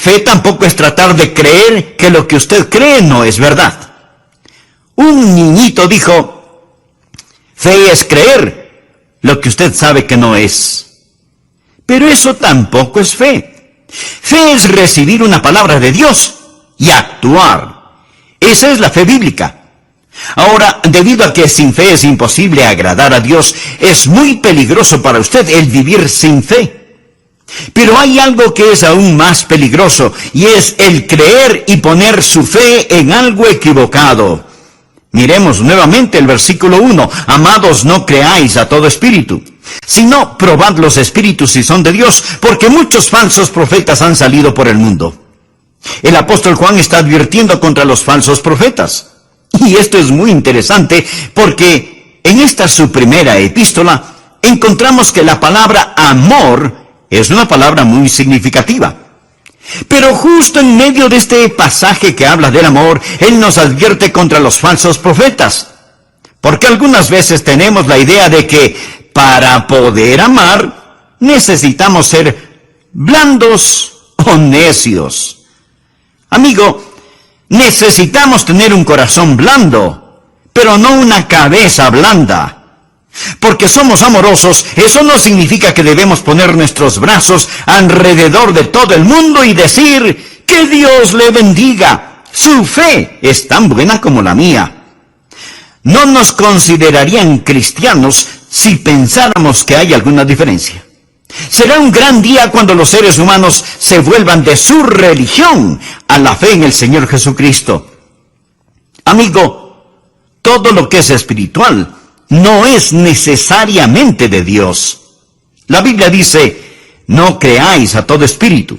Fe tampoco es tratar de creer que lo que usted cree no es verdad. Un niñito dijo, fe es creer lo que usted sabe que no es. Pero eso tampoco es fe. Fe es recibir una palabra de Dios y actuar. Esa es la fe bíblica. Ahora, debido a que sin fe es imposible agradar a Dios, es muy peligroso para usted el vivir sin fe. Pero hay algo que es aún más peligroso, y es el creer y poner su fe en algo equivocado. Miremos nuevamente el versículo 1. Amados, no creáis a todo espíritu, sino probad los espíritus si son de Dios, porque muchos falsos profetas han salido por el mundo. El apóstol Juan está advirtiendo contra los falsos profetas. Y esto es muy interesante porque en esta su primera epístola encontramos que la palabra amor es una palabra muy significativa. Pero justo en medio de este pasaje que habla del amor, él nos advierte contra los falsos profetas. Porque algunas veces tenemos la idea de que para poder amar necesitamos ser blandos o necios. Amigo, necesitamos tener un corazón blando, pero no una cabeza blanda. Porque somos amorosos, eso no significa que debemos poner nuestros brazos alrededor de todo el mundo y decir, que Dios le bendiga. Su fe es tan buena como la mía. No nos considerarían cristianos si pensáramos que hay alguna diferencia. Será un gran día cuando los seres humanos se vuelvan de su religión a la fe en el Señor Jesucristo. Amigo, todo lo que es espiritual no es necesariamente de Dios. La Biblia dice, no creáis a todo espíritu,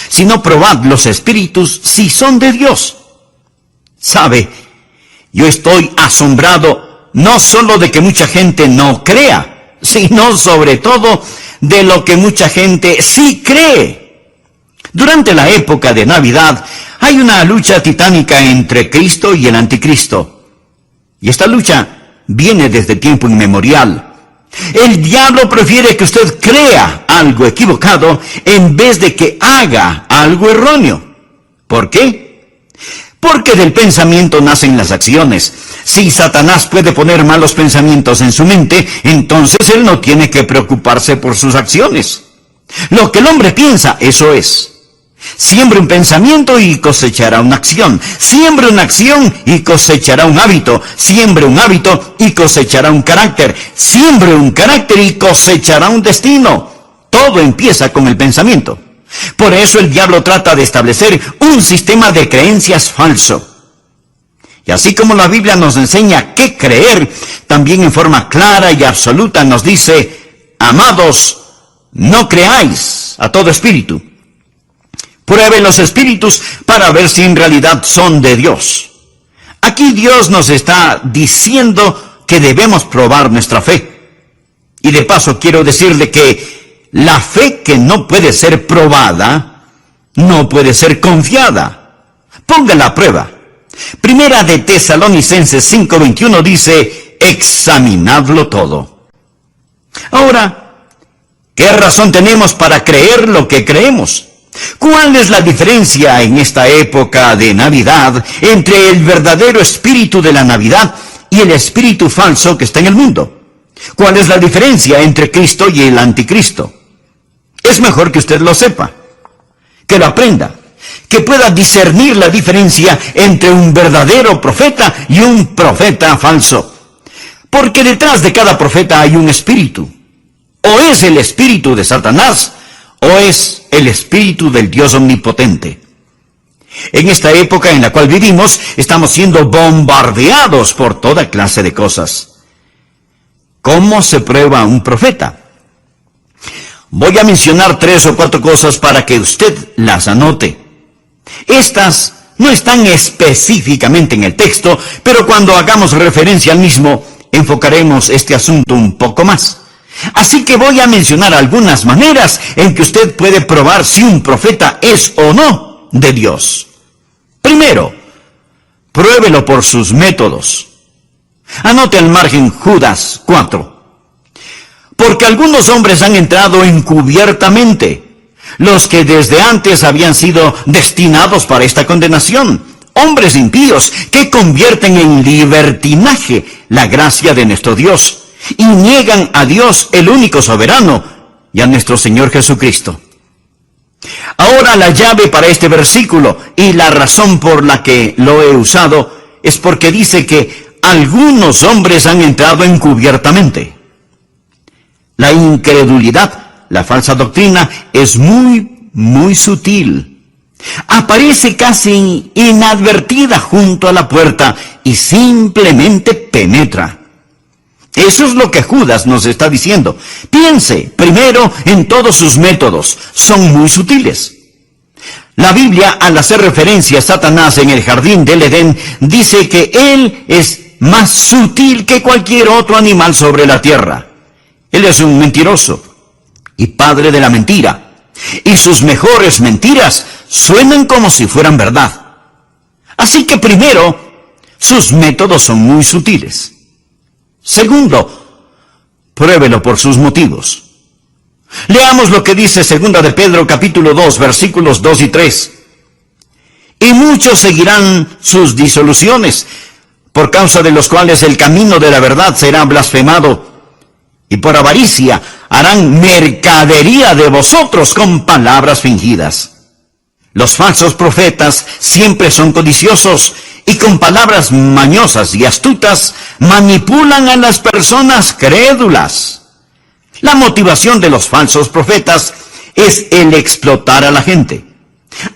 sino probad los espíritus si son de Dios. ¿Sabe? Yo estoy asombrado no solo de que mucha gente no crea, sino sobre todo de lo que mucha gente sí cree. Durante la época de Navidad hay una lucha titánica entre Cristo y el anticristo. Y esta lucha viene desde tiempo inmemorial. El diablo prefiere que usted crea algo equivocado en vez de que haga algo erróneo. ¿Por qué? Porque del pensamiento nacen las acciones. Si Satanás puede poner malos pensamientos en su mente, entonces él no tiene que preocuparse por sus acciones. Lo que el hombre piensa, eso es. Siembre un pensamiento y cosechará una acción. Siembre una acción y cosechará un hábito. Siembre un hábito y cosechará un carácter. Siembre un carácter y cosechará un destino. Todo empieza con el pensamiento. Por eso el diablo trata de establecer un sistema de creencias falso. Y así como la Biblia nos enseña qué creer, también en forma clara y absoluta nos dice, amados, no creáis a todo espíritu. Prueben los espíritus para ver si en realidad son de Dios. Aquí Dios nos está diciendo que debemos probar nuestra fe. Y de paso quiero decirle que la fe que no puede ser probada, no puede ser confiada. Póngala a prueba. Primera de Tesalonicenses 5:21 dice, examinadlo todo. Ahora, ¿qué razón tenemos para creer lo que creemos? ¿Cuál es la diferencia en esta época de Navidad entre el verdadero espíritu de la Navidad y el espíritu falso que está en el mundo? ¿Cuál es la diferencia entre Cristo y el anticristo? Es mejor que usted lo sepa, que lo aprenda, que pueda discernir la diferencia entre un verdadero profeta y un profeta falso. Porque detrás de cada profeta hay un espíritu. O es el espíritu de Satanás, o es el espíritu del Dios omnipotente. En esta época en la cual vivimos, estamos siendo bombardeados por toda clase de cosas. ¿Cómo se prueba un profeta? Voy a mencionar 3 o 4 cosas para que usted las anote. Estas no están específicamente en el texto, pero cuando hagamos referencia al mismo, enfocaremos este asunto un poco más. Así que voy a mencionar algunas maneras en que usted puede probar si un profeta es o no de Dios. Primero, pruébelo por sus métodos. Anote al margen Judas 4. Porque algunos hombres han entrado encubiertamente, los que desde antes habían sido destinados para esta condenación, hombres impíos que convierten en libertinaje la gracia de nuestro Dios y niegan a Dios, el único soberano, y a nuestro Señor Jesucristo. Ahora la llave para este versículo y la razón por la que lo he usado es porque dice que algunos hombres han entrado encubiertamente. La incredulidad, la falsa doctrina, es muy sutil. Aparece casi inadvertida junto a la puerta y simplemente penetra. Eso es lo que Judas nos está diciendo. Piense primero en todos sus métodos. Son muy sutiles. La Biblia, al hacer referencia a Satanás en el jardín del Edén, dice que él es más sutil que cualquier otro animal sobre la tierra. Él es un mentiroso y padre de la mentira. Y sus mejores mentiras suenan como si fueran verdad. Así que primero, sus métodos son muy sutiles. Segundo, pruébelo por sus motivos. Leamos lo que dice 2 de Pedro capítulo 2, versículos 2 y 3. Y muchos seguirán sus disoluciones, por causa de los cuales el camino de la verdad será blasfemado, y por avaricia harán mercadería de vosotros con palabras fingidas. Los falsos profetas siempre son codiciosos y con palabras mañosas y astutas manipulan a las personas crédulas. La motivación de los falsos profetas es el explotar a la gente.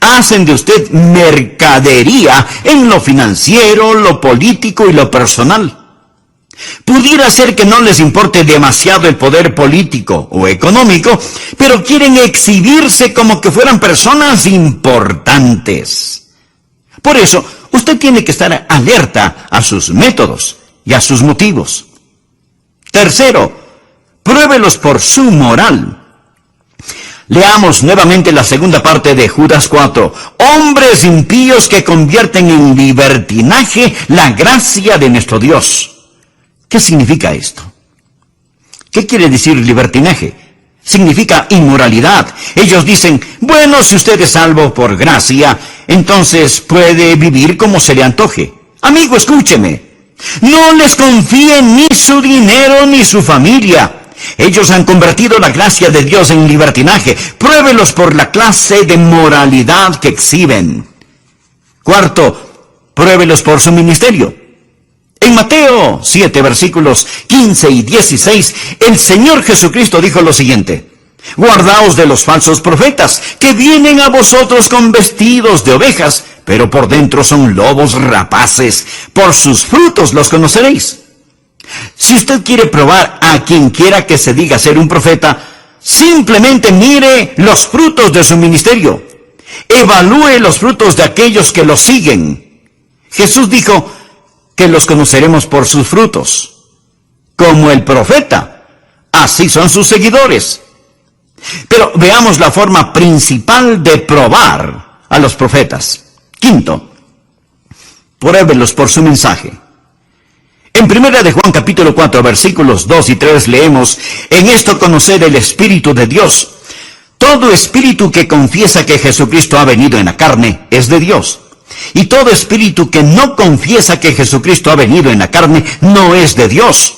Hacen de usted mercadería en lo financiero, lo político y lo personal. Pudiera ser que no les importe demasiado el poder político o económico, pero quieren exhibirse como que fueran personas importantes. Por eso, usted tiene que estar alerta a sus métodos y a sus motivos. Tercero, pruébelos por su moral. Leamos nuevamente la segunda parte de Judas 4. Hombres impíos que convierten en libertinaje la gracia de nuestro Dios. ¿Qué significa esto? ¿Qué quiere decir libertinaje? Significa inmoralidad. Ellos dicen, bueno, si usted es salvo por gracia, entonces puede vivir como se le antoje. Amigo, escúcheme. No les confíen ni su dinero ni su familia. Ellos han convertido la gracia de Dios en libertinaje. Pruébelos por la clase de moralidad que exhiben. Cuarto, pruébelos por su ministerio. En Mateo 7, versículos 15 y 16, el Señor Jesucristo dijo lo siguiente: guardaos de los falsos profetas, que vienen a vosotros con vestidos de ovejas, pero por dentro son lobos rapaces. Por sus frutos los conoceréis. Si usted quiere probar a quien quiera que se diga ser un profeta, simplemente mire los frutos de su ministerio. Evalúe los frutos de aquellos que lo siguen. Jesús dijo que los conoceremos por sus frutos. Como el profeta, así son sus seguidores. Pero veamos la forma principal de probar a los profetas. Quinto, pruébelos por su mensaje. En 1 de Juan capítulo 4, versículos 2 y 3 leemos: en esto conocer el Espíritu de Dios. Todo espíritu que confiesa que Jesucristo ha venido en la carne es de Dios. Y todo espíritu que no confiesa que Jesucristo ha venido en la carne no es de Dios.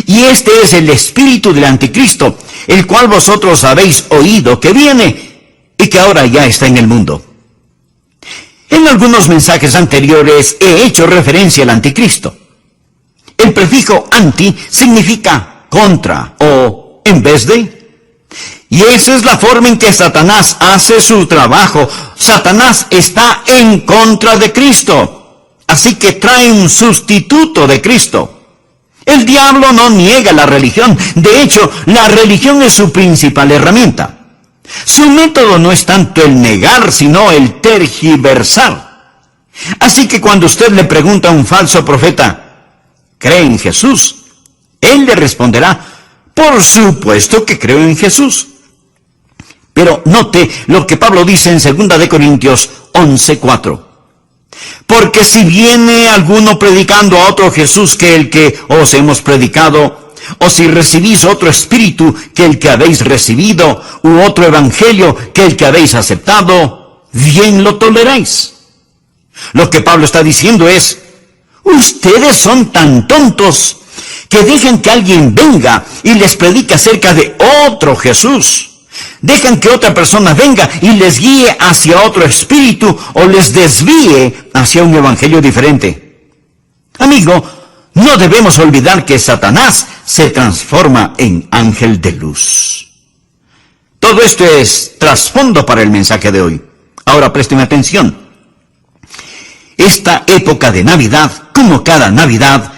Y este es el espíritu del anticristo, el cual vosotros habéis oído que viene y que ahora ya está en el mundo. En algunos mensajes anteriores he hecho referencia al anticristo. El prefijo anti significa contra o en vez de. Y esa es la forma en que Satanás hace su trabajo. Satanás está en contra de Cristo. Así que trae un sustituto de Cristo. El diablo no niega la religión. De hecho, la religión es su principal herramienta. Su método no es tanto el negar, sino el tergiversar. Así que cuando usted le pregunta a un falso profeta, ¿cree en Jesús?, él le responderá, por supuesto que creo en Jesús. Pero note lo que Pablo dice en 2 de Corintios 11:4. Porque si viene alguno predicando a otro Jesús que el que os hemos predicado, o si recibís otro espíritu que el que habéis recibido, u otro evangelio que el que habéis aceptado, bien lo toleráis. Lo que Pablo está diciendo es, ustedes son tan tontos que dejan que alguien venga y les predique acerca de otro Jesús. Dejan que otra persona venga y les guíe hacia otro espíritu o les desvíe hacia un evangelio diferente. Amigo, no debemos olvidar que Satanás se transforma en ángel de luz. Todo esto es trasfondo para el mensaje de hoy. Ahora presten atención. Esta época de Navidad, como cada Navidad,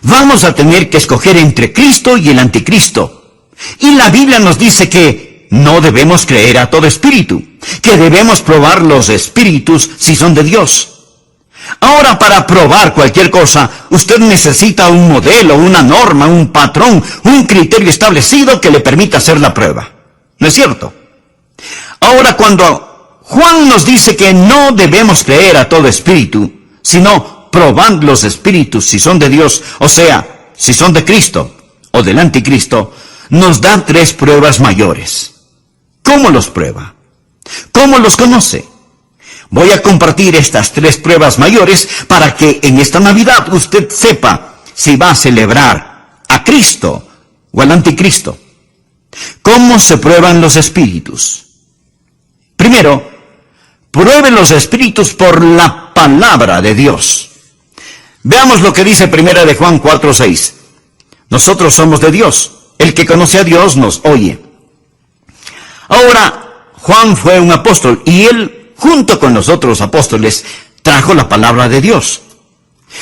vamos a tener que escoger entre Cristo y el anticristo. Y la Biblia nos dice que no debemos creer a todo espíritu, que debemos probar los espíritus si son de Dios. Ahora, para probar cualquier cosa, usted necesita un modelo, una norma, un patrón, un criterio establecido que le permita hacer la prueba. ¿No es cierto? Ahora, cuando Juan nos dice que no debemos creer a todo espíritu, sino probad los espíritus si son de Dios, o sea, si son de Cristo o del anticristo, nos da 3 pruebas mayores. ¿Cómo los prueba? ¿Cómo los conoce? Voy a compartir estas 3 pruebas mayores para que en esta Navidad usted sepa si va a celebrar a Cristo o al anticristo. ¿Cómo se prueban los espíritus? Primero, pruebe los espíritus por la palabra de Dios. Veamos lo que dice 1 de Juan 4:6. Nosotros somos de Dios. El que conoce a Dios nos oye. Ahora, Juan fue un apóstol y él, junto con los otros apóstoles, trajo la palabra de Dios.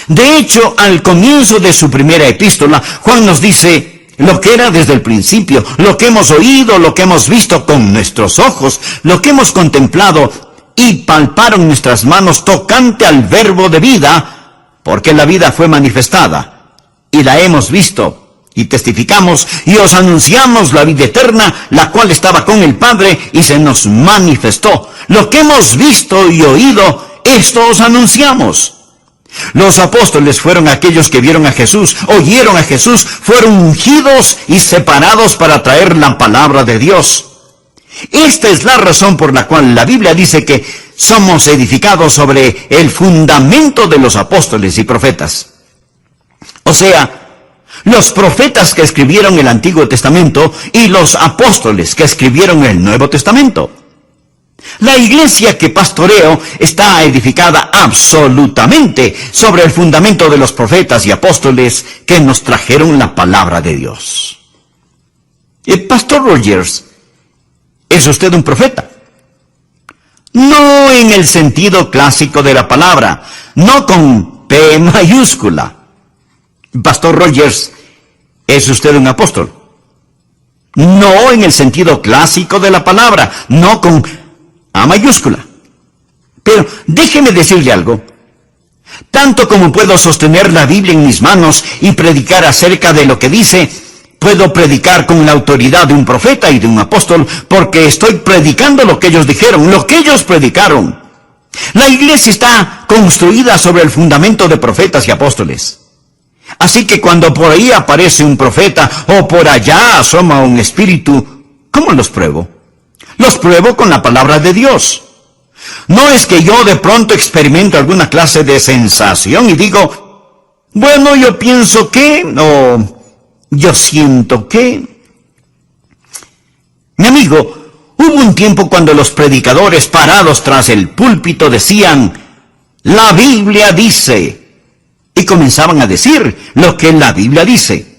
De hecho, al comienzo de su primera epístola, Juan nos dice lo que era desde el principio, lo que hemos oído, lo que hemos visto con nuestros ojos, lo que hemos contemplado y palparon nuestras manos tocante al verbo de vida, porque la vida fue manifestada y la hemos visto. Y testificamos y os anunciamos la vida eterna, la cual estaba con el Padre y se nos manifestó. Lo que hemos visto y oído, esto os anunciamos. Los apóstoles fueron aquellos que vieron a Jesús, oyeron a Jesús, fueron ungidos y separados para traer la palabra de Dios. Esta es la razón por la cual la Biblia dice que somos edificados sobre el fundamento de los apóstoles y profetas. O sea, los profetas que escribieron el Antiguo Testamento y los apóstoles que escribieron el Nuevo Testamento. La iglesia que pastoreo está edificada absolutamente sobre el fundamento de los profetas y apóstoles que nos trajeron la palabra de Dios. Pastor Rogers, ¿es usted un profeta? No en el sentido clásico de la palabra, no con P mayúscula. Pastor Rogers, ¿es usted un apóstol? No en el sentido clásico de la palabra, no con A mayúscula. Pero déjeme decirle algo. Tanto como puedo sostener la Biblia en mis manos y predicar acerca de lo que dice, puedo predicar con la autoridad de un profeta y de un apóstol, porque estoy predicando lo que ellos dijeron, lo que ellos predicaron. La iglesia está construida sobre el fundamento de profetas y apóstoles. Así que cuando por ahí aparece un profeta o por allá asoma un espíritu, ¿cómo los pruebo? Los pruebo con la palabra de Dios. No es que yo de pronto experimento alguna clase de sensación y digo, bueno, yo pienso que, o yo siento que. Mi amigo, hubo un tiempo cuando los predicadores parados tras el púlpito decían, la Biblia dice, y comenzaban a decir lo que la Biblia dice.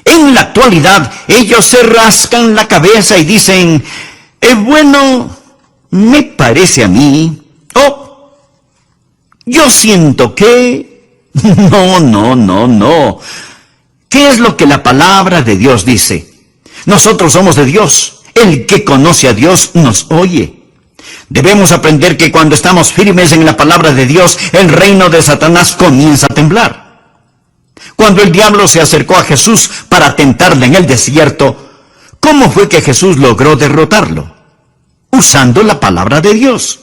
En la actualidad, ellos se rascan la cabeza y dicen, bueno, me parece a mí, yo siento que, no. ¿Qué es lo que la palabra de Dios dice? Nosotros somos de Dios. El que conoce a Dios nos oye. Debemos aprender que cuando estamos firmes en la palabra de Dios, el reino de Satanás comienza a temblar. Cuando el diablo se acercó a Jesús para tentarle en el desierto, ¿cómo fue que Jesús logró derrotarlo? Usando la palabra de Dios.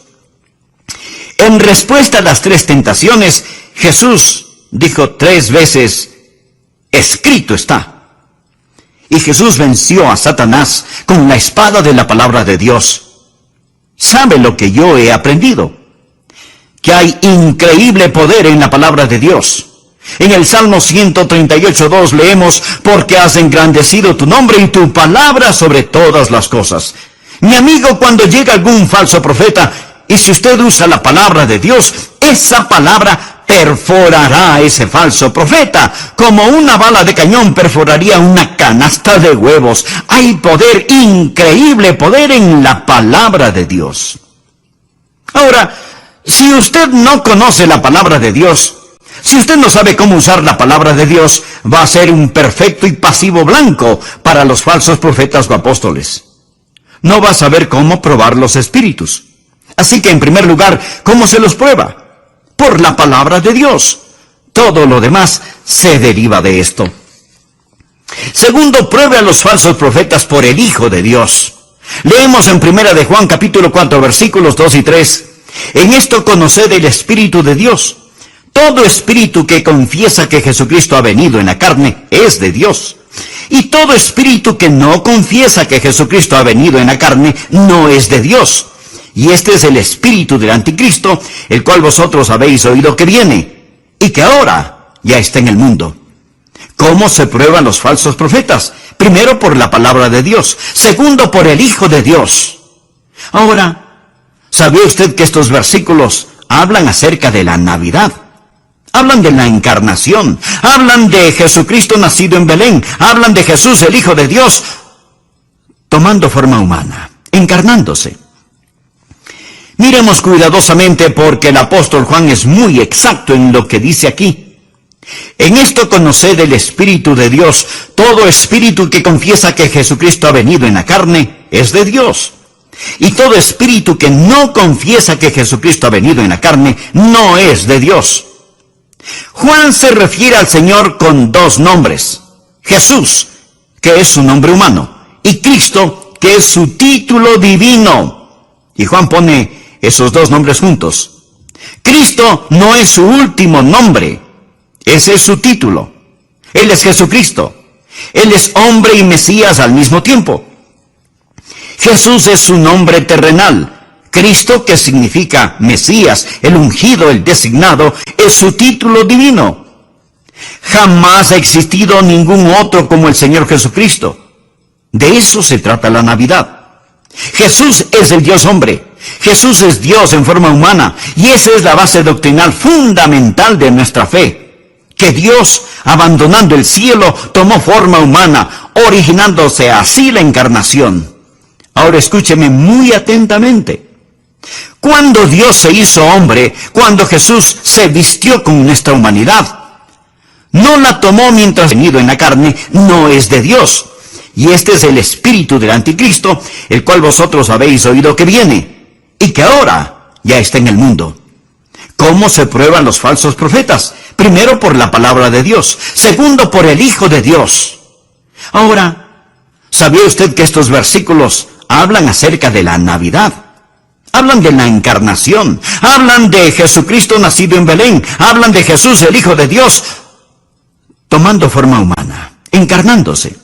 En respuesta a las 3 tentaciones, Jesús dijo 3 veces, escrito está. Y Jesús venció a Satanás con la espada de la palabra de Dios. ¿Sabe lo que yo he aprendido? Que hay increíble poder en la palabra de Dios. En el Salmo 138:2 leemos: porque has engrandecido tu nombre y tu palabra sobre todas las cosas. Mi amigo, cuando llega algún falso profeta, y si usted usa la palabra de Dios, esa palabra perforará a ese falso profeta, como una bala de cañón perforaría una canasta de huevos. Hay poder, increíble poder en la palabra de Dios. Ahora, si usted no conoce la palabra de Dios, si usted no sabe cómo usar la palabra de Dios, va a ser un perfecto y pasivo blanco para los falsos profetas o apóstoles. No va a saber cómo probar los espíritus. Así que, en primer lugar, ¿cómo se los prueba? Por la palabra de Dios. Todo lo demás se deriva de esto. Segundo, pruebe a los falsos profetas por el Hijo de Dios. Leemos en 1 de Juan capítulo 4, versículos 2 y 3. En esto conoced el Espíritu de Dios. Todo espíritu que confiesa que Jesucristo ha venido en la carne es de Dios. Y todo espíritu que no confiesa que Jesucristo ha venido en la carne no es de Dios. Y este es el espíritu del anticristo, el cual vosotros habéis oído que viene, y que ahora ya está en el mundo. ¿Cómo se prueban los falsos profetas? Primero, por la palabra de Dios. Segundo, por el Hijo de Dios. Ahora, ¿sabía usted que estos versículos hablan acerca de la Navidad? Hablan de la encarnación, hablan de Jesucristo nacido en Belén, hablan de Jesús, el Hijo de Dios, tomando forma humana, encarnándose. Miremos cuidadosamente porque el apóstol Juan es muy exacto en lo que dice aquí. En esto conoced el Espíritu de Dios. Todo espíritu que confiesa que Jesucristo ha venido en la carne es de Dios. Y todo espíritu que no confiesa que Jesucristo ha venido en la carne no es de Dios. Juan se refiere al Señor con dos nombres: Jesús, que es su nombre humano, y Cristo, que es su título divino. Y Juan pone esos dos nombres juntos. Cristo no es su último nombre, ese es su título. Él es Jesucristo. Él es hombre y Mesías al mismo tiempo. Jesús es su nombre terrenal. Cristo, que significa Mesías, el ungido, el designado, es su título divino. Jamás ha existido ningún otro como el Señor Jesucristo. De eso se trata la Navidad. Jesús es el Dios hombre. Jesús es Dios en forma humana. Y esa es la base doctrinal fundamental de nuestra fe. Que Dios, abandonando el cielo, tomó forma humana, originándose así la encarnación. Ahora escúcheme muy atentamente. Cuando Dios se hizo hombre, cuando Jesús se vistió con nuestra humanidad, no la tomó mientras venido en la carne, no es de Dios. Y este es el espíritu del anticristo, el cual vosotros habéis oído que viene, y que ahora ya está en el mundo. ¿Cómo se prueban los falsos profetas? Primero, por la palabra de Dios. Segundo, por el Hijo de Dios. Ahora, ¿sabía usted que estos versículos hablan acerca de la Navidad? Hablan de la encarnación, hablan de Jesucristo nacido en Belén, hablan de Jesús, el Hijo de Dios, tomando forma humana, encarnándose.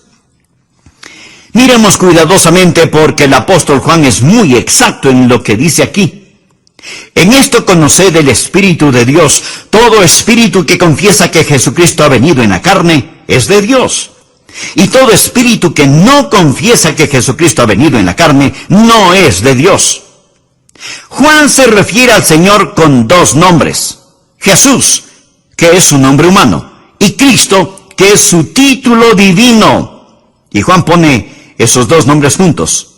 Miremos cuidadosamente porque el apóstol Juan es muy exacto en lo que dice aquí. En esto conoced el Espíritu de Dios. Todo espíritu que confiesa que Jesucristo ha venido en la carne es de Dios. Y todo espíritu que no confiesa que Jesucristo ha venido en la carne no es de Dios. Juan se refiere al Señor con dos nombres: Jesús, que es su nombre humano, y Cristo, que es su título divino. Y Juan pone esos dos nombres juntos.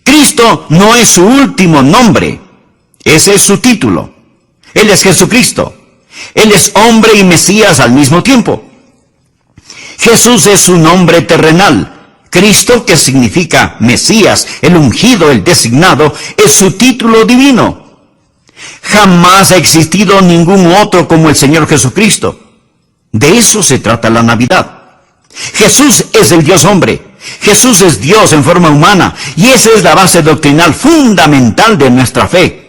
Cristo no es su último nombre, ese es su título. Él es Jesucristo. Él es hombre y Mesías al mismo tiempo. Jesús es su nombre terrenal. Cristo, que significa Mesías, el ungido, el designado, es su título divino. Jamás ha existido ningún otro como el Señor Jesucristo. De eso se trata la Navidad. Jesús es el Dios hombre. Jesús es Dios en forma humana. Y esa es la base doctrinal fundamental de nuestra fe.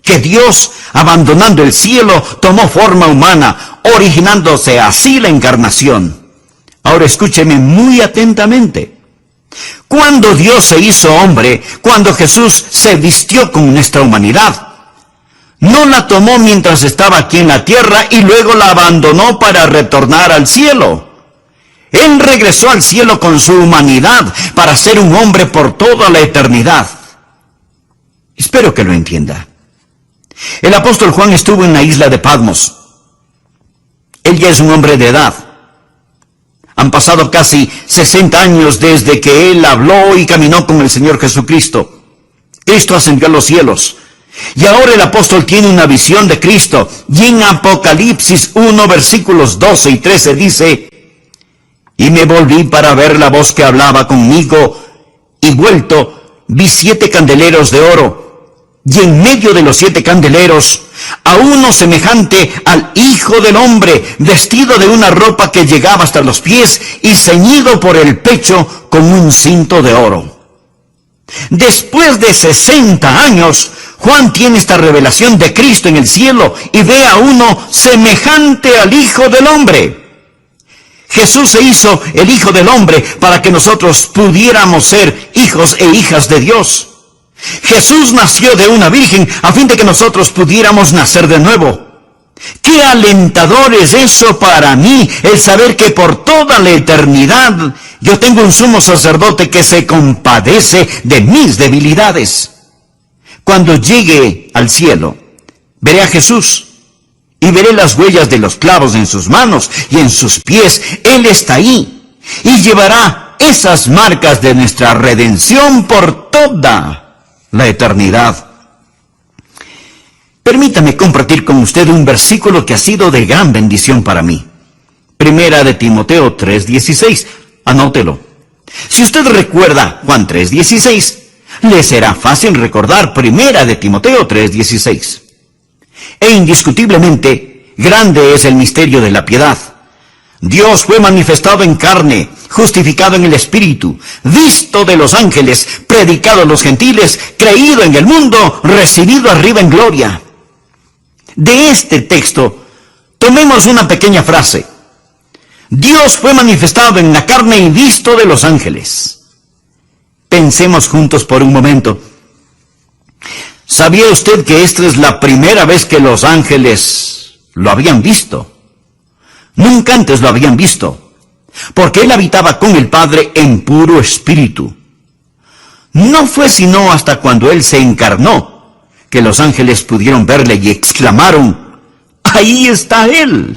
Que Dios, abandonando el cielo, tomó forma humana, originándose así la encarnación. Ahora escúcheme muy atentamente. Cuando Dios se hizo hombre, cuando Jesús se vistió con nuestra humanidad, no la tomó mientras estaba aquí en la tierra y luego la abandonó para retornar al cielo. Él regresó al cielo con su humanidad para ser un hombre por toda la eternidad. Espero que lo entienda. El apóstol Juan estuvo en la isla de Patmos. Él ya es un hombre de edad. Han pasado casi 60 años desde que él habló y caminó con el Señor Jesucristo. Cristo ascendió a los cielos. Y ahora el apóstol tiene una visión de Cristo. Y en Apocalipsis 1, versículos 12 y 13 dice: y me volví para ver la voz que hablaba conmigo, y vuelto, vi 7 candeleros de oro, y en medio de los 7 candeleros, a uno semejante al Hijo del Hombre, vestido de una ropa que llegaba hasta los pies, y ceñido por el pecho con un cinto de oro. Después de 60 años, Juan tiene esta revelación de Cristo en el cielo, y ve a uno semejante al Hijo del Hombre. Jesús se hizo el Hijo del Hombre para que nosotros pudiéramos ser hijos e hijas de Dios. Jesús nació de una virgen a fin de que nosotros pudiéramos nacer de nuevo. ¡Qué alentador es eso para mí, el saber que por toda la eternidad yo tengo un sumo sacerdote que se compadece de mis debilidades! Cuando llegue al cielo, veré a Jesús. Y veré las huellas de los clavos en sus manos y en sus pies. Él está ahí. Y llevará esas marcas de nuestra redención por toda la eternidad. Permítame compartir con usted un versículo que ha sido de gran bendición para mí. Primera de Timoteo 3:16. Anótelo. Si usted recuerda Juan 3:16, le será fácil recordar Primera de Timoteo 3:16. E indiscutiblemente, grande es el misterio de la piedad. Dios fue manifestado en carne, justificado en el Espíritu, visto de los ángeles, predicado a los gentiles, creído en el mundo, recibido arriba en gloria. De este texto, tomemos una pequeña frase. Dios fue manifestado en la carne y visto de los ángeles. Pensemos juntos por un momento. ¿Sabía usted que esta es la primera vez que los ángeles lo habían visto? Nunca antes lo habían visto, porque él habitaba con el Padre en puro espíritu. No fue sino hasta cuando él se encarnó que los ángeles pudieron verle y exclamaron: ¡ahí está él!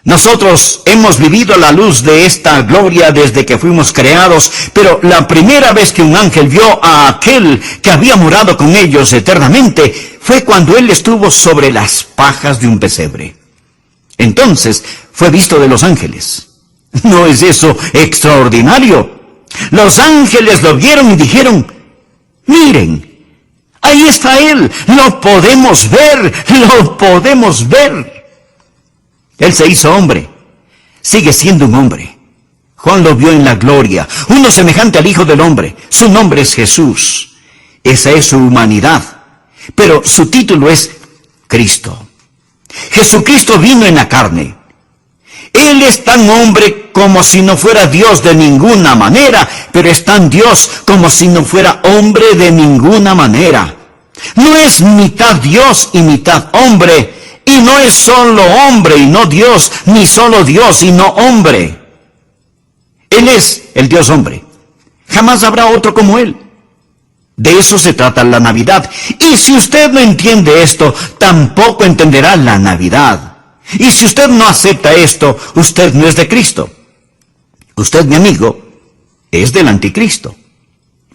Nosotros hemos vivido a la luz de esta gloria desde que fuimos creados, pero la primera vez que un ángel vio a aquel que había morado con ellos eternamente fue cuando él estuvo sobre las pajas de un pesebre. Entonces fue visto de los ángeles. ¿No es eso extraordinario? Los ángeles lo vieron y dijeron: miren, ahí está él, lo podemos ver, lo podemos ver. Él se hizo hombre, sigue siendo un hombre. Juan lo vio en la gloria, uno semejante al Hijo del Hombre. Su nombre es Jesús. Esa es su humanidad, pero su título es Cristo. Jesucristo vino en la carne. Él es tan hombre como si no fuera Dios de ninguna manera, pero es tan Dios como si no fuera hombre de ninguna manera. No es mitad Dios y mitad hombre, y no es solo hombre y no Dios, ni solo Dios y no hombre. Él es el Dios hombre. Jamás habrá otro como él. De eso se trata la Navidad. Y si usted no entiende esto, tampoco entenderá la Navidad. Y si usted no acepta esto, usted no es de Cristo. Usted, mi amigo, es del anticristo.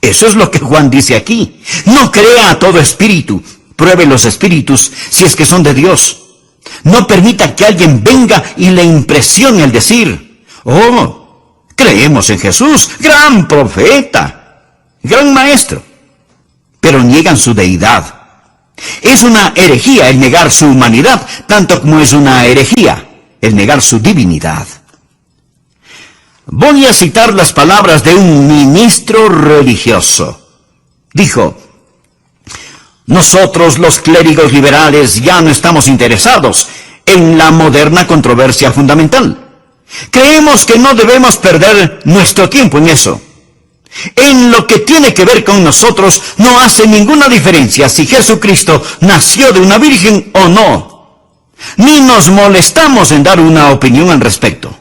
Eso es lo que Juan dice aquí. No crea a todo espíritu. Pruebe los espíritus si es que son de Dios. No permita que alguien venga y le impresione al decir: oh, creemos en Jesús, gran profeta, gran maestro. Pero niegan su deidad. Es una herejía el negar su humanidad, tanto como es una herejía el negar su divinidad. Voy a citar las palabras de un ministro religioso. Dijo: nosotros los clérigos liberales ya no estamos interesados en la moderna controversia fundamental. Creemos que no debemos perder nuestro tiempo en eso. En lo que tiene que ver con nosotros, no hace ninguna diferencia si Jesucristo nació de una virgen o no. Ni nos molestamos en dar una opinión al respecto.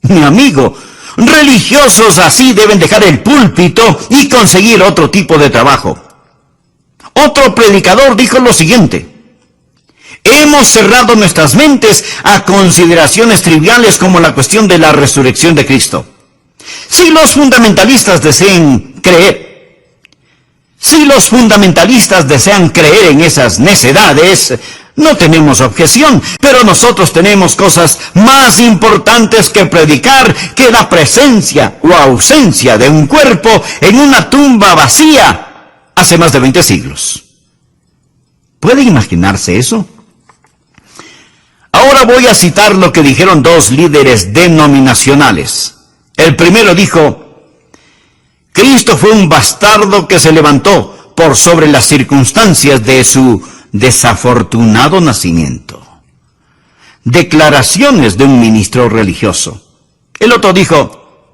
Mi amigo, religiosos así deben dejar el púlpito y conseguir otro tipo de trabajo. Otro predicador dijo lo siguiente: hemos cerrado nuestras mentes a consideraciones triviales como la cuestión de la resurrección de Cristo. Si los fundamentalistas desean creer en esas necedades, no tenemos objeción, pero nosotros tenemos cosas más importantes que predicar que la presencia o ausencia de un cuerpo en una tumba vacía hace más de 20 siglos. ¿Puede imaginarse eso? Ahora voy a citar lo que dijeron dos líderes denominacionales. El primero dijo: Cristo fue un bastardo que se levantó por sobre las circunstancias de su desafortunado nacimiento. Declaraciones de un ministro religioso. El otro dijo: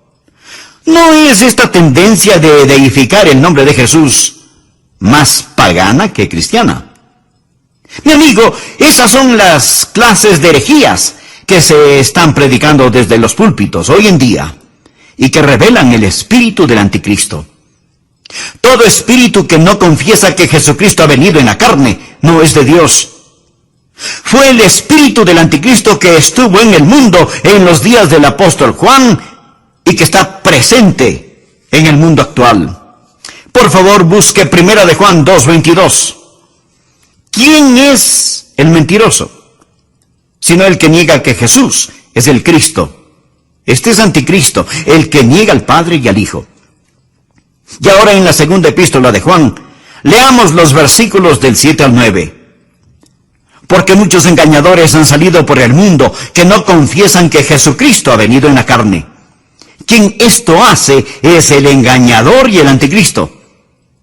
¿no es esta tendencia de deificar el nombre de Jesús más pagana que cristiana? Mi amigo, esas son las clases de herejías que se están predicando desde los púlpitos hoy en día y que revelan el espíritu del anticristo. Todo espíritu que no confiesa que Jesucristo ha venido en la carne no es de Dios. Fue el espíritu del anticristo que estuvo en el mundo en los días del apóstol Juan y que está presente en el mundo actual. Por favor, busque 1 de Juan 2:22. ¿Quién es el mentiroso? Sino el que niega que Jesús es el Cristo. Este es anticristo, el que niega al Padre y al Hijo. Y ahora en la segunda epístola de Juan, leamos los versículos del 7 al 9. Porque muchos engañadores han salido por el mundo que no confiesan que Jesucristo ha venido en la carne. Quien esto hace es el engañador y el anticristo.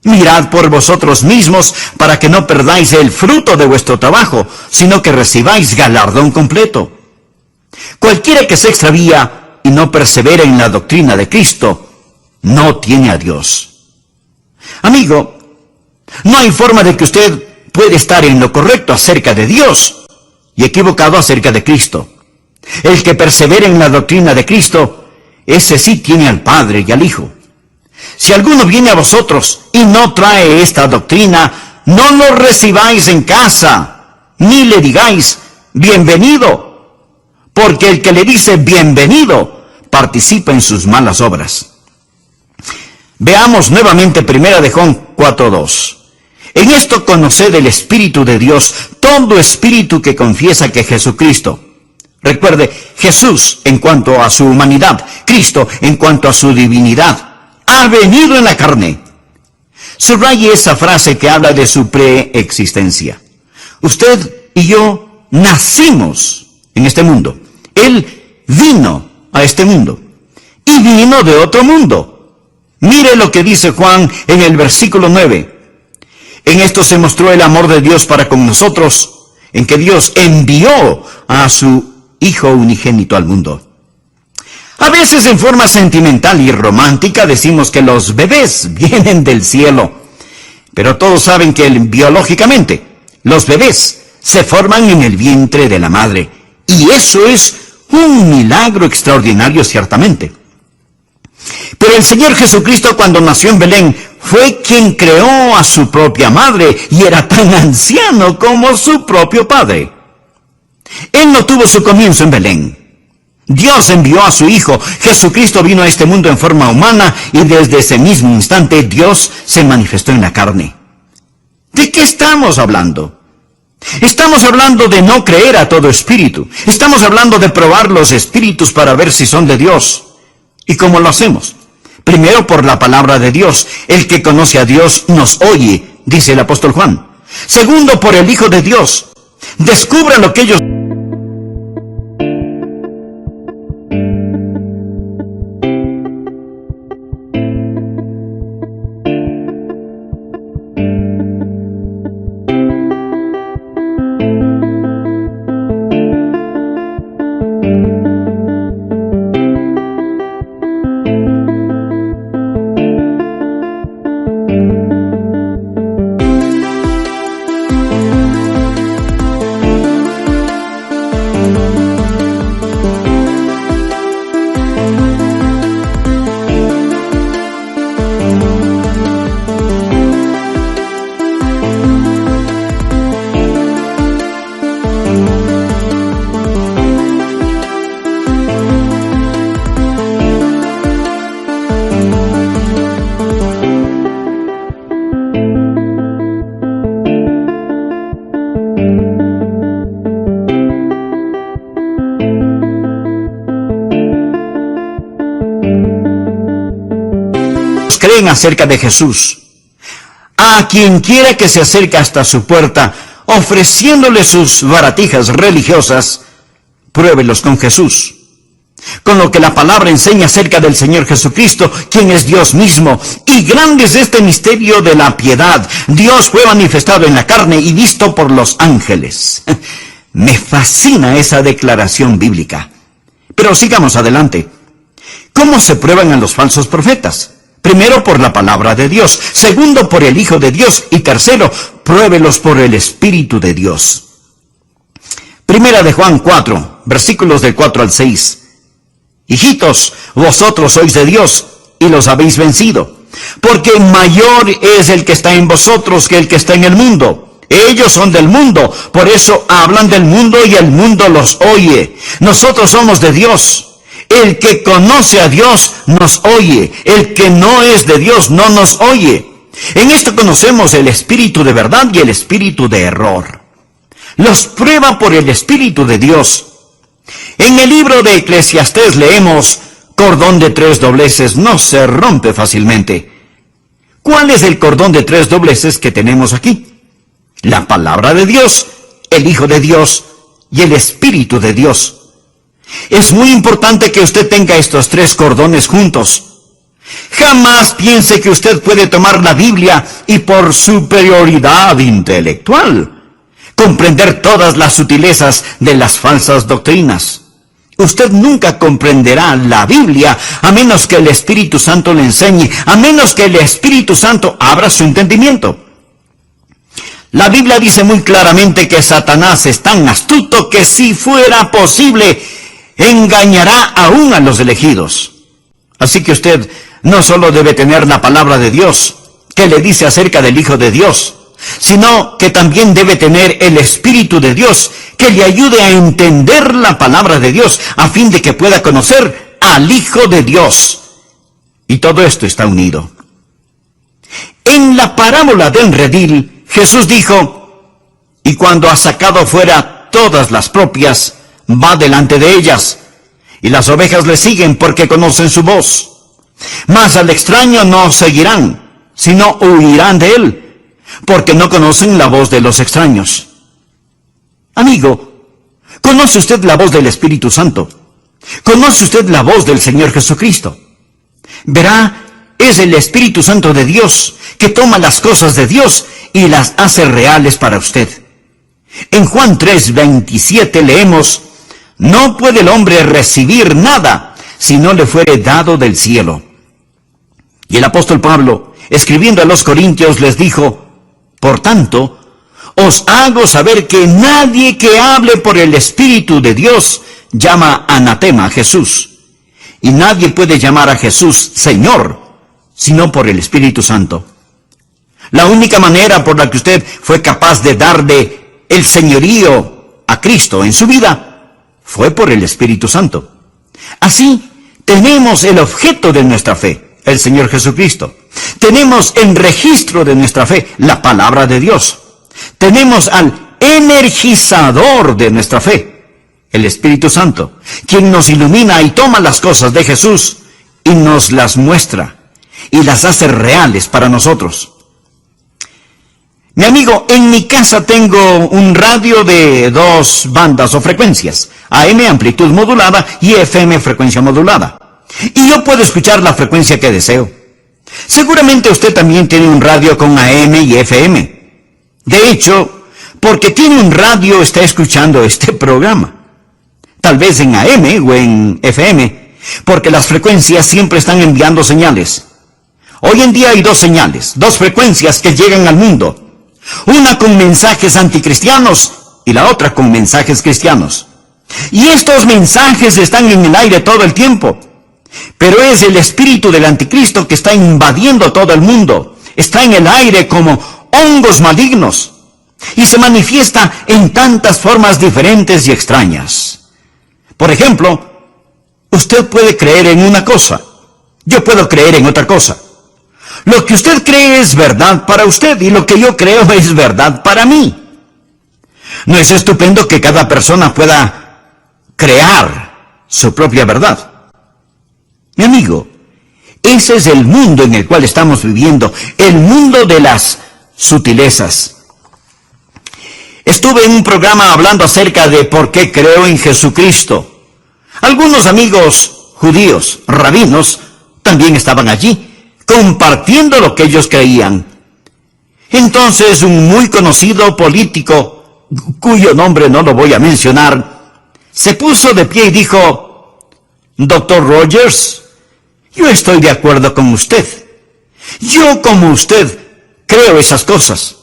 Mirad por vosotros mismos para que no perdáis el fruto de vuestro trabajo, sino que recibáis galardón completo. Cualquiera que se extravía y no persevera en la doctrina de Cristo, no tiene a Dios. Amigo, no hay forma de que usted pueda estar en lo correcto acerca de Dios y equivocado acerca de Cristo. El que persevera en la doctrina de Cristo, ese sí tiene al Padre y al Hijo. Si alguno viene a vosotros y no trae esta doctrina, no lo recibáis en casa, ni le digáis bienvenido, porque el que le dice bienvenido participa en sus malas obras. Veamos nuevamente 1 de Juan 4:2. En esto conoced el Espíritu de Dios, todo espíritu que confiesa que Jesucristo. Recuerde, Jesús en cuanto a su humanidad, Cristo en cuanto a su divinidad, ha venido en la carne. Subraye esa frase que habla de su preexistencia. Usted y yo nacimos en este mundo. Él vino a este mundo y vino de otro mundo. Mire lo que dice Juan en el versículo 9. En esto se mostró el amor de Dios para con nosotros, en que Dios envió a su Hijo unigénito al mundo. A veces en forma sentimental y romántica decimos que los bebés vienen del cielo, pero todos saben que biológicamente los bebés se forman en el vientre de la madre, y eso es un milagro extraordinario ciertamente. Pero el Señor Jesucristo, cuando nació en Belén, fue quien creó a su propia madre y era tan anciano como su propio padre. Él no tuvo su comienzo en Belén. Dios envió a su Hijo. Jesucristo vino a este mundo en forma humana y desde ese mismo instante Dios se manifestó en la carne. ¿De qué estamos hablando? Estamos hablando de no creer a todo espíritu. Estamos hablando de probar los espíritus para ver si son de Dios. ¿Y cómo lo hacemos? Primero por la palabra de Dios. El que conoce a Dios nos oye, dice el apóstol Juan. Segundo, por el Hijo de Dios. Descubra lo que ellos... acerca de Jesús. A quien quiera que se acerque hasta su puerta, ofreciéndole sus baratijas religiosas, pruébelos con Jesús, con lo que la palabra enseña acerca del Señor Jesucristo, quien es Dios mismo. Y grande es este misterio de la piedad. Dios fue manifestado en la carne y visto por los ángeles. Me fascina esa declaración bíblica. Pero sigamos adelante. ¿Cómo se prueban a los falsos profetas? Primero, por la palabra de Dios. Segundo, por el Hijo de Dios. Y tercero, pruébelos por el Espíritu de Dios. Primera de Juan 4, versículos del 4 al 6. Hijitos, vosotros sois de Dios y los habéis vencido, porque mayor es el que está en vosotros que el que está en el mundo. Ellos son del mundo, por eso hablan del mundo y el mundo los oye. Nosotros somos de Dios. El que conoce a Dios nos oye. El que no es de Dios no nos oye. En esto conocemos el espíritu de verdad y el espíritu de error. Los prueba por el Espíritu de Dios. En el libro de Eclesiastés leemos: cordón de 3 dobleces no se rompe fácilmente. ¿Cuál es el cordón de 3 dobleces que tenemos aquí? La palabra de Dios, el Hijo de Dios y el Espíritu de Dios. Es muy importante que usted tenga estos 3 cordones juntos. Jamás piense que usted puede tomar la Biblia y por superioridad intelectual comprender todas las sutilezas de las falsas doctrinas. Usted nunca comprenderá la Biblia a menos que el Espíritu Santo le enseñe, a menos que el Espíritu Santo abra su entendimiento. La Biblia dice muy claramente que Satanás es tan astuto que si fuera posible, engañará aún a los elegidos. Así que usted no solo debe tener la palabra de Dios, que le dice acerca del Hijo de Dios, sino que también debe tener el Espíritu de Dios, que le ayude a entender la palabra de Dios, a fin de que pueda conocer al Hijo de Dios. Y todo esto está unido. En la parábola del redil, Jesús dijo: y cuando ha sacado fuera todas las propias, va delante de ellas, y las ovejas le siguen porque conocen su voz. Mas al extraño no seguirán, sino huirán de él, porque no conocen la voz de los extraños. Amigo, ¿conoce usted la voz del Espíritu Santo? ¿Conoce usted la voz del Señor Jesucristo? Verá, es el Espíritu Santo de Dios que toma las cosas de Dios y las hace reales para usted. En Juan 3:27 leemos: no puede el hombre recibir nada si no le fuere dado del cielo. Y el apóstol Pablo, escribiendo a los Corintios, les dijo: por tanto, os hago saber que nadie que hable por el Espíritu de Dios llama anatema a Jesús. Y nadie puede llamar a Jesús Señor, sino por el Espíritu Santo. La única manera por la que usted fue capaz de darle el señorío a Cristo en su vida fue por el Espíritu Santo. Así, tenemos el objeto de nuestra fe, el Señor Jesucristo. Tenemos en registro de nuestra fe la palabra de Dios. Tenemos al energizador de nuestra fe, el Espíritu Santo, quien nos ilumina y toma las cosas de Jesús y nos las muestra y las hace reales para nosotros. Mi amigo, en mi casa tengo un radio de 2 bandas o frecuencias, AM, amplitud modulada, y FM, frecuencia modulada. Y yo puedo escuchar la frecuencia que deseo. Seguramente usted también tiene un radio con AM y FM. De hecho, porque tiene un radio está escuchando este programa. Tal vez en AM o en FM, porque las frecuencias siempre están enviando señales. Hoy en día hay 2 señales, 2 frecuencias que llegan al mundo. Una con mensajes anticristianos y la otra con mensajes cristianos. Y estos mensajes están en el aire todo el tiempo. Pero es el espíritu del anticristo que está invadiendo todo el mundo. Está en el aire como hongos malignos. Y se manifiesta en tantas formas diferentes y extrañas. Por ejemplo, usted puede creer en una cosa. Yo puedo creer en otra cosa. Lo que usted cree es verdad para usted y lo que yo creo es verdad para mí. ¿No es estupendo que cada persona pueda crear su propia verdad? Mi amigo, Ese es el mundo en el cual estamos viviendo, el mundo de las sutilezas. Estuve en un programa hablando acerca de por qué creo en Jesucristo. Algunos amigos judíos, rabinos, también estaban allí, compartiendo lo que ellos creían. Entonces un muy conocido político, cuyo nombre no lo voy a mencionar, se puso de pie y dijo: Dr. Rogers, yo estoy de acuerdo con usted. Yo, como usted, creo esas cosas.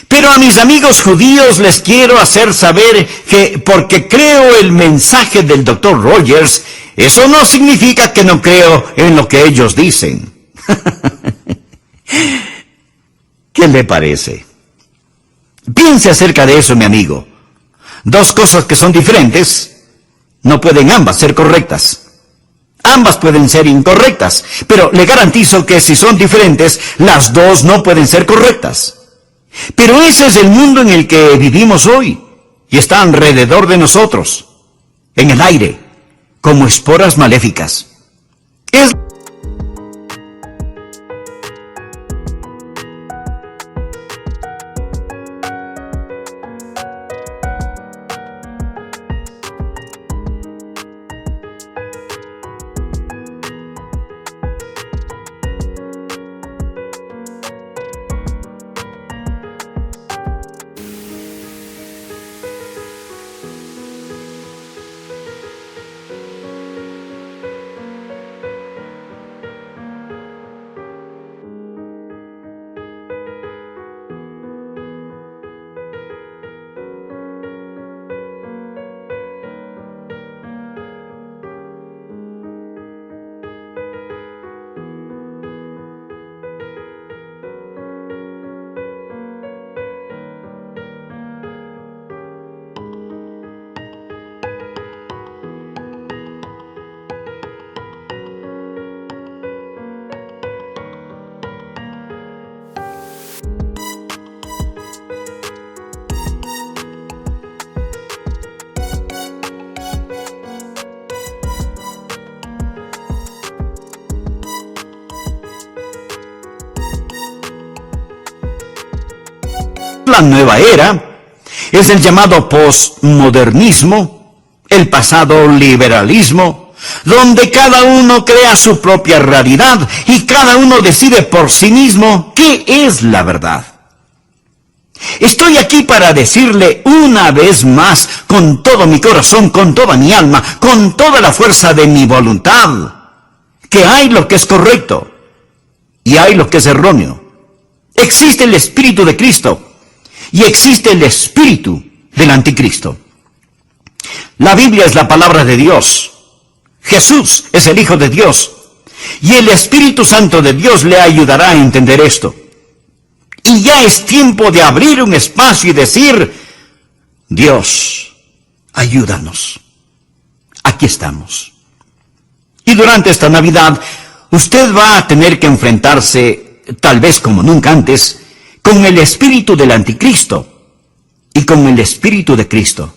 Pero a mis amigos judíos les quiero hacer saber que porque creo el mensaje del Dr. Rogers, eso no significa que no creo en lo que ellos dicen. ¿Qué le parece? Piense acerca de eso, mi amigo. Dos cosas que son diferentes no pueden ambas ser correctas. Ambas pueden ser incorrectas, pero le garantizo que si son diferentes, las dos no pueden ser correctas. Pero ese es el mundo en el que vivimos hoy, y está alrededor de nosotros, en el aire, como esporas maléficas. Es la nueva era, es el llamado postmodernismo, el pasado liberalismo, donde cada uno crea su propia realidad y cada uno decide por sí mismo qué es la verdad. Estoy aquí para decirle una vez más, con todo mi corazón, con toda mi alma, con toda la fuerza de mi voluntad, que hay lo que es correcto y hay lo que es erróneo. Existe el Espíritu de Cristo y existe el espíritu del anticristo. La Biblia es la palabra de Dios. Jesús es el Hijo de Dios. Y el Espíritu Santo de Dios le ayudará a entender esto. Y ya es tiempo de abrir un espacio y decir: Dios, ayúdanos. Aquí estamos. Y durante esta Navidad, usted va a tener que enfrentarse, tal vez como nunca antes, con el espíritu del anticristo y con el espíritu de Cristo.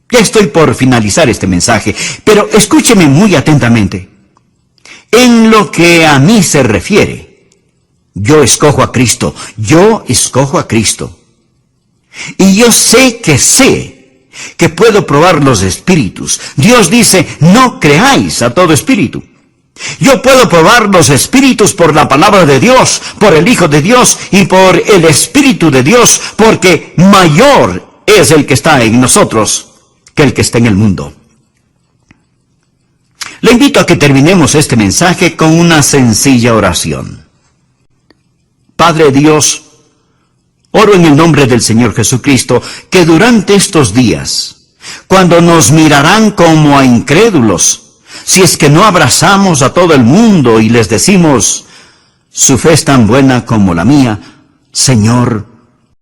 Ya estoy por finalizar este mensaje, pero escúcheme muy atentamente. En lo que a mí se refiere, yo escojo a Cristo, yo escojo a Cristo. Y yo sé que puedo probar los espíritus. Dios dice: no creáis a todo espíritu. Yo puedo probar los espíritus por la palabra de Dios, por el Hijo de Dios y por el Espíritu de Dios, porque mayor es el que está en nosotros que el que está en el mundo. Le invito a que terminemos este mensaje con una sencilla oración. Padre Dios, oro en el nombre del Señor Jesucristo, que durante estos días, cuando nos mirarán como a incrédulos, si es que no abrazamos a todo el mundo y les decimos: su fe es tan buena como la mía, Señor,